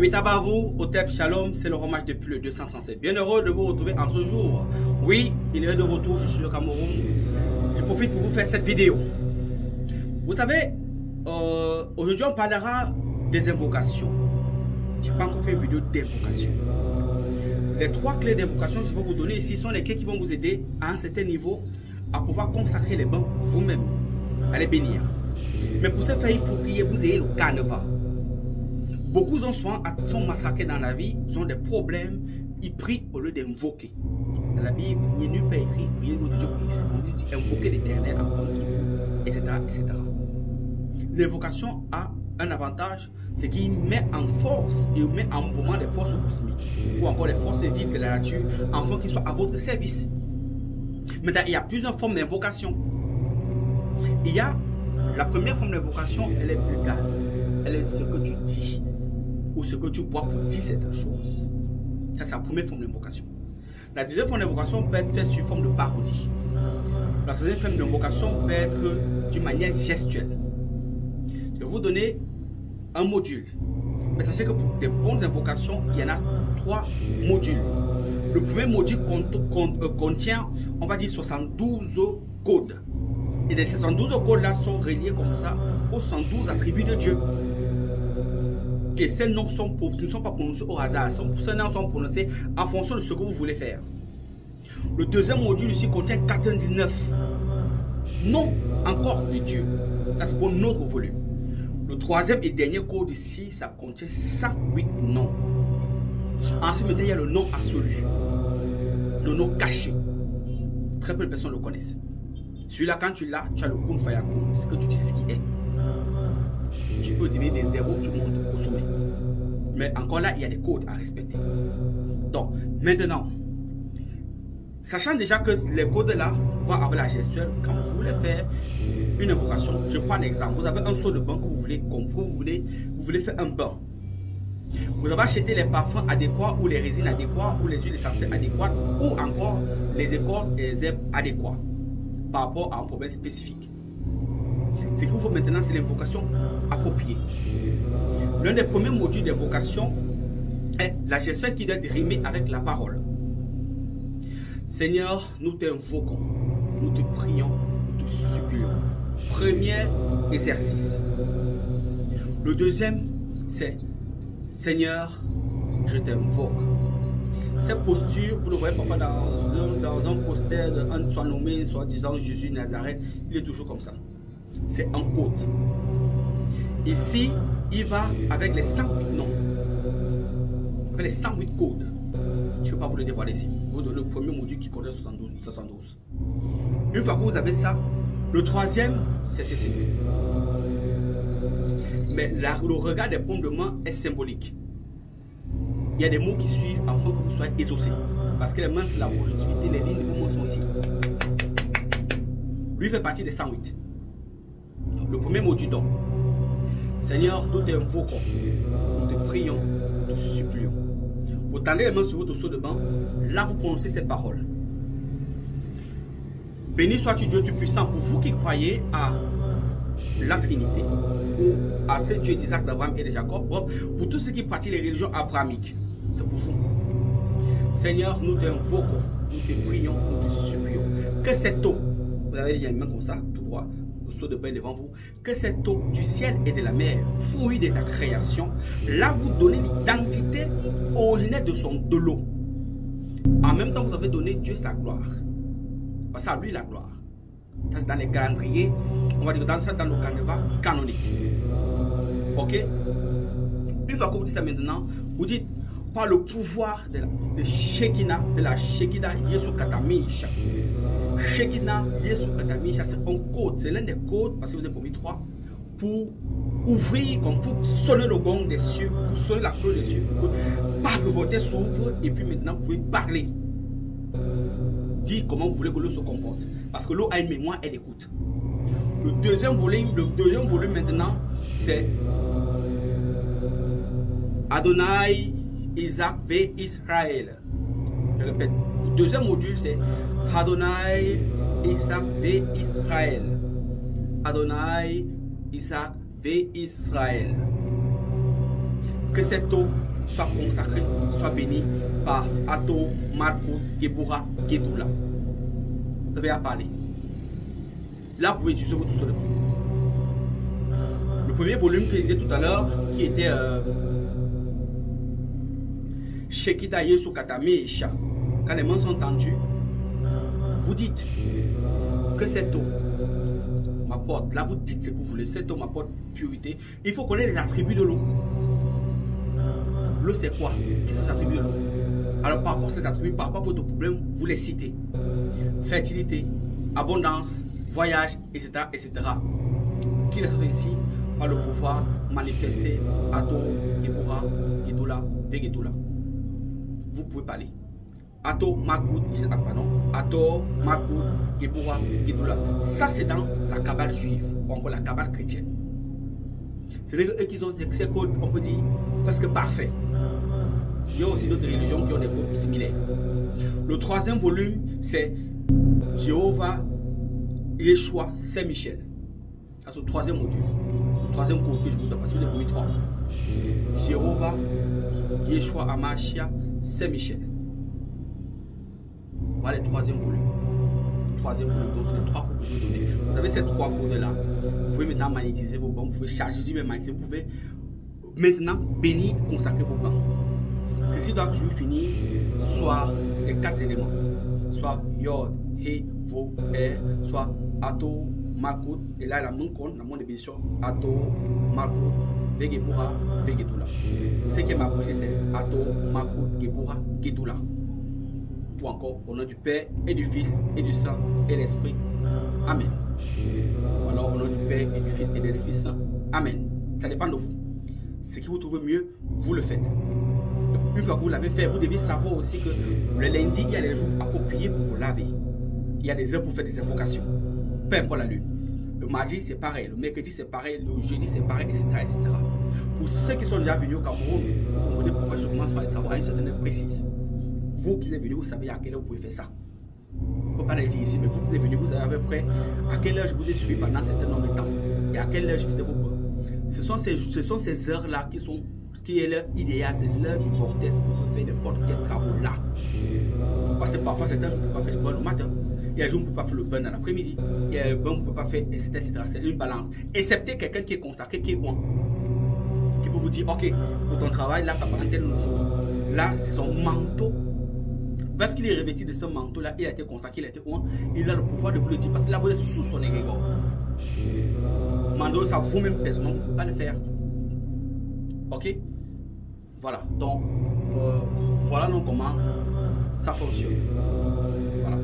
Abitabavu, Otep Shalom, c'est le romage depuis le 237. Bien heureux de vous retrouver en ce jour. Oui, il est de retour, je suis au Cameroun. Je profite pour vous faire cette vidéo. Vous savez, aujourd'hui on parlera des invocations. Je n'ai pas encore fait une vidéo d'invocation. Les 3 clés d'invocation que je vais vous donner ici sont les clés qui vont vous aider à un certain niveau à pouvoir consacrer les bancs vous-même, à les bénir. Mais pour ce faire, il faut prier, vous ayez le carnaval. Beaucoup sont matraqués dans la vie, ils ont des problèmes, ils prient au lieu d'invoquer. Dans la Bible, il n'y a nulle part écrit, priez le Dieu Christ. On dit invoquer l'Éternel avant qu'il, etc., etc. L'invocation a un avantage, c'est qu'il met en force, il met en mouvement les forces cosmiques ou encore les forces vives de la nature, afin qu'ils soient à votre service. Maintenant, il y a plusieurs formes d'invocation. Il y a la première forme d'invocation, elle est vulgaire. Elle est ce que tu dis ou ce que tu bois pour dire certaines choses. Ça, c'est la première forme d'invocation. La deuxième forme d'invocation peut être faite sous forme de parodie. La troisième forme d'invocation peut être d'une manière gestuelle. Je vais vous donner un module. Mais sachez que pour des bonnes invocations, il y en a 3 modules. Le premier module contient, on va dire, 72 codes. Et les 72 codes-là sont reliés comme ça aux 112 attributs de Dieu. Et ces noms ne sont pas prononcés au hasard. Ces noms sont prononcés en fonction de ce que vous voulez faire. Le deuxième module ici contient 99 noms encore de Dieu. Ça, c'est pour notre volume. Le troisième et dernier code ici, ça contient 108 noms. Ensuite, il y a le nom absolu. Le nom caché. Très peu de personnes le connaissent. Celui-là, quand tu l'as, tu as le Kun Fayakun. Ce que tu dis, ce qui est. Tu peux devenir des zéros, tu montes au sommet. Mais encore là, il y a des codes à respecter. Donc, maintenant, sachant déjà que les codes là vont avec la gestuelle, quand vous voulez faire une invocation, je prends un exemple. Vous avez un seau de bain que vous voulez, comme vous voulez faire un bain. Vous avez acheté les parfums adéquats ou les résines adéquates ou les huiles essentielles adéquates ou encore les écorces et les herbes adéquates par rapport à un problème spécifique. Ce qu'il vous faut maintenant, c'est l'invocation appropriée. L'un des premiers modules d'invocation est la gestuelle qui doit rimer avec la parole. Seigneur, nous t'invoquons, nous te prions, nous te supplions. Premier exercice. Le deuxième, c'est Seigneur, je t'invoque. Cette posture, vous le voyez parfois dans un poster d'un soit nommé, soit disant Jésus de Nazareth, il est toujours comme ça. C'est un code. Ici, il va avec les 108 noms. Avec les 108 codes. Je ne peux pas vous le dévoiler ici. Vous donnez le premier module qui contient 72. Une fois que vous avez ça, le troisième, c'est CC. Mais le regard des paumes de main est symbolique. Il y a des mots qui suivent afin que vous soyez exaucés. Parce que les mains, c'est la positivité, les lignes de vos mains sont ici. Lui fait partie des 108. Le premier module donc. Seigneur, nous t'invoquons, nous te prions, nous te supplions. Vous tendez les mains sur votre seau de bain. Là, vous prononcez ces paroles. Béni sois-tu Dieu Tout-Puissant pour vous qui croyez à la Trinité ou à ce Dieu d'Isaac, d'Abraham et de Jacob. Pour tous ceux qui pratiquent les religions abrahamiques, c'est pour vous. Seigneur, nous t'invoquons, nous te prions, nous te supplions. Que cette eau, vous avez les mains comme ça, tout droit, le seau de bain devant vous, que cette eau du ciel et de la mer, fruit de ta création, là vous donnez l'identité originelle de l'eau. En même temps, vous avez donné Dieu sa gloire. Parce à lui la gloire. Ça c'est dans les calendriers, on va dire dans le carnaval canonique. Ok? Une fois que vous dites ça maintenant, vous dites par le pouvoir de la Shekinah Yesu Katamisha. Shekinah Yesu Katamisha, c'est un code, c'est l'un des codes, parce que vous avez promis 3, pour ouvrir, comme pour sonner le gong des cieux, pour sonner la cloche des cieux, pour que par le vote s'ouvre et puis maintenant vous pouvez parler. Dire comment vous voulez que l'eau se comporte. Parce que l'eau a une mémoire, elle écoute. Le deuxième volume maintenant, c'est Adonai Isaac V Israël. Je répète, le deuxième module c'est Adonai Isaac V Israël. Adonai Isaac V Israël. Que cette eau soit consacré, soit béni par Ato, Marco, Gebura, Gedula. Vous avez à parler. Là, vous pouvez utiliser votre seul. Le premier volume que je disais tout à l'heure, qui était Shekita Yesu Katame Isha. Quand les mains sont tendues, vous dites que cette eau m'apporte. Là, vous dites ce que vous voulez. Cette eau m'apporte purité. Il faut connaître les attributs de l'eau. L'eau, c'est quoi? Qu'est-ce que les attributs de l'eau? Alors, par rapport à ces attributs, par rapport à votre problème, vous les citez. Fertilité, abondance, voyage, etc. etc. Qui les fait ici par le pouvoir manifesté Ato, Gebura, Gedula, Vegedula. Vous pouvez parler. Ato, Makut, Ato, Makut, Gebura, Gedula. Ça, c'est dans la Kabbale juive, ou encore la Kabbale chrétienne. C'est eux qui ont ces codes, on peut dire, presque parfaits. Il y a aussi d'autres religions qui ont des codes similaires. Le troisième volume, c'est Jéhovah, Yeshua, Saint-Michel. C'est le troisième module. Le troisième code que je vous donne, parce que vous avez 3. Jéhovah, Yeshua, Amashia, Saint-Michel. Voilà le troisième volume. Troisième volume, donc c'est les 3 codes que je vous donne. Vous avez ces 3 codes-là. Vous pouvez maintenant magnétiser vos bancs, vous pouvez charger du même magnétisme, vous pouvez maintenant bénir, consacrer vos bancs. Ceci doit toujours finir soit les 4 éléments, soit Yod, He, Vo, Er, soit Ato, Makut, et là la même compte, la monde de bénédiction, Ato, Makut, Vegebura, Vegedula. Ce qui est ma prière, c'est Ato, Makut, Gebura, Gedula. Ou encore au nom du Père et du Fils et du Saint et l'Esprit. Amen. Ou alors au nom du Père et du Fils et de l'Esprit Saint. Amen. Ça dépend de vous. Ce qui vous trouve mieux, vous le faites. Une fois que vous l'avez fait, vous devez savoir aussi que le lundi, il y a les jours appropriés pour vous laver. Il y a des heures pour faire des invocations. Peu importe la lune. Le mardi, c'est pareil. Le mercredi, c'est pareil. Le jeudi, c'est pareil, etc., etc. Pour ceux qui sont déjà venus au Cameroun, vous comprenez pourquoi je commence par les travaux à une certaine heure précise. Vous qui êtes venus, vous savez à quelle heure vous pouvez faire ça. On ne peut pas le dire ici, mais vous qui êtes venus, vous savez à peu près à quelle heure je vous ai suivi pendant un certain nombre de temps. Et à quelle heure je faisais vos cours. Ce sont ces heures-là qui est l'heure idéale, c'est l'heure du vortex pour faire n'importe quel travaux là. Parce que parfois, certains jours, on ne peut pas faire le bon au matin. Il y a des jours, on ne peut pas faire le bon dans l'après-midi. Il y a des jours, on ne peut pas faire, etc. C'est une balance. Excepté quelqu'un qui est consacré, qui est bon. Qui peut vous dire, ok, pour ton travail, là, tu as pendant tel jour. Là, c'est son manteau. Parce qu'il est revêtu de ce manteau-là, il a été consacré, il a été loin, il a le pouvoir de vous le dire. Parce que là, vous êtes sous son égrégore. Mando, ça vous-même personnellement, vous ne pouvez pas le faire. Ok? Voilà. Donc, voilà donc comment ça fonctionne. Voilà.